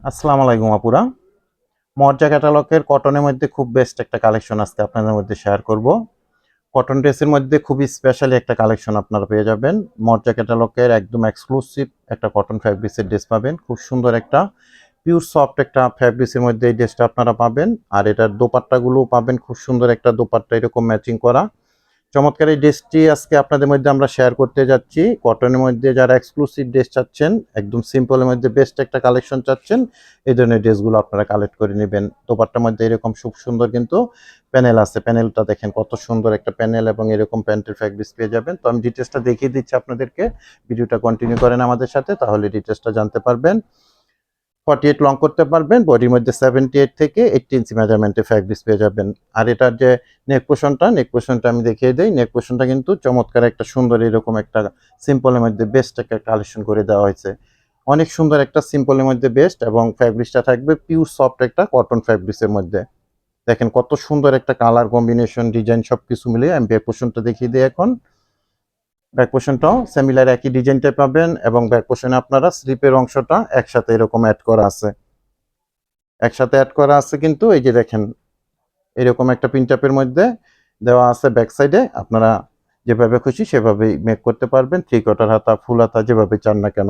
আসসালামু আলাইকুম আপুরা। মর্জা ক্যাটালগের কটনের মধ্যে খুব বেস্ট একটা কালেকশন আজকে আপনাদের মধ্যে শেয়ার করব। কটন ড্রেসের মধ্যে খুবই স্পেশালি একটা কালেকশন আপনারা পেয়ে যাবেন। মর্জা ক্যাটালগের একদম এক্সক্লুসিভ একটা কটন ফ্যাব্রিক্সের ড্রেস পাবেন। খুব সুন্দর একটা পিওর সফট একটা ফ্যাব্রিক্সের মধ্যে এই ড্রেসটা আপনারা পাবেন। আর এটার দোপাট্টাগুলোও পাবেন খুব সুন্দর একটা দোপাট্টা এরকম ম্যাচিং করা। চমৎকার এই ড্রেসটি আজকে আপনাদের মধ্যে আমরা শেয়ার করতে যাচ্ছি। কটনের মধ্যে যারা এক্সক্লুসিভ ড্রেস চাচ্ছেন, একদম সিম্পলের মধ্যে বেস্ট একটা কালেকশন চাচ্ছেন, এই ধরনের ড্রেসগুলো আপনারা কালেক্ট করে নেবেন। দোপাট্টার মধ্যে এরকম খুব সুন্দর কিন্তু প্যানেল আছে। প্যানেলটা দেখেন কত সুন্দর একটা প্যানেল এবং এরকম প্যান্টের ফ্যাব্রিক্স পেয়ে যাবেন। তো আমি ডিটেলসটা দেখিয়ে দিচ্ছি আপনাদেরকে। ভিডিওটা কন্টিনিউ করেন আমাদের সাথে, তাহলে ডিটেলসটা জানতে পারবেন। 48 লং করতে পারবেন, বডির মধ্যে 78 থেকে 80 ইঞ্চি মেজারমেন্টে ফ্যাব্রিক্স পেয়ে যাবেন। আর এটার যে নেক পোর্শনটা আমি দেখিয়ে দিই। নেক পোর্শনটা কিন্তু চমৎকার একটা সুন্দর এরকম একটা সিম্পলের মধ্যে বেস্ট একটা কালেকশন করে দেওয়া হয়েছে। অনেক সুন্দর একটা সিম্পলের মধ্যে বেস্ট, এবং ফ্যাব্রিক্সটা থাকবে পিওর সফট একটা কটন ফ্যাব্রিক্সের মধ্যে। দেখেন কত সুন্দর একটা কালার কম্বিনেশন, ডিজাইন সবকিছু মিলিয়ে আমি ব্যাক পোর্শনটা দেখিয়ে দিই এখন। ব্যাক পোর্শনটাও সিমিলার একই ডিজাইনটা পাবেন, এবং ব্যাক পোর্শনে আপনারা স্লিপের অংশটা একসাথে এরকম অ্যাড করা আছে। কিন্তু এই যে দেখেন এরকম একটা প্রিন্ট মধ্যে দেওয়া আছে ব্যাক সাইডে। আপনারা যেভাবে খুশি সেভাবেই মেক করতে পারবেন, 3/4 হাতা ফুল হাতা যেভাবে চান না কেন।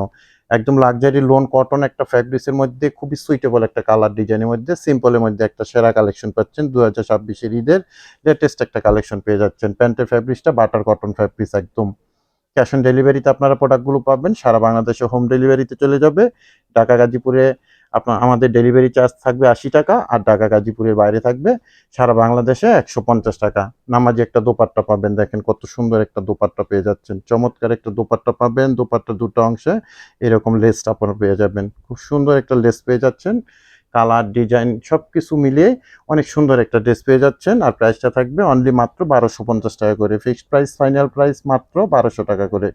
একদম লাক্সারি লোন কটন একটা ফ্যাব্রিক্সের মধ্যে খুবই সুইটেবল একটা কালার ডিজাইনের মধ্যে সিম্পলের মধ্যে একটা সেরা কালেকশন পাচ্ছেন। 2026-এর ঈদের লেটেস্ট একটা কালেকশন পেয়ে যাচ্ছেন। প্যান্টের ফ্যাব্রিক্সটা বাটার কটন ফ্যাব্রিক্স একদম। ক্যাশ অন ডেলিভারিতে আপনারা প্রোডাক্টগুলো পাবেন, সারা বাংলাদেশে হোম ডেলিভারিতে চলে যাবে। ঢাকা গাজীপুরে আমাদের ডেলিভারি চার্জ থাকবে 80 টাকা, আর ঢাকা গাজীপুরের বাইরে থাকবে সারা বাংলাদেশে 150 টাকা। নামাজি একটা দোপাট্টা পাবেন, দেখেন কত সুন্দর একটা দোপাট্টা পেয়ে যাচ্ছেন। চমৎকার একটা দোপাট্টা পাবেন, দোপাট্টা দুটো অংশে এরকম লেসটা আপনারা পেয়ে যাবেন। খুব সুন্দর একটা লেস পেয়ে যাচ্ছেন, কালার ডিজাইন সবকিছু মিলিয়ে অনেক সুন্দর একটা ড্রেস পেয়ে যাচ্ছেন। আর প্রাইসটা থাকবে অনলি মাত্র 1250 টাকা করে। ফিক্সড প্রাইস, ফাইনাল প্রাইস মাত্র 1200 টাকা করে।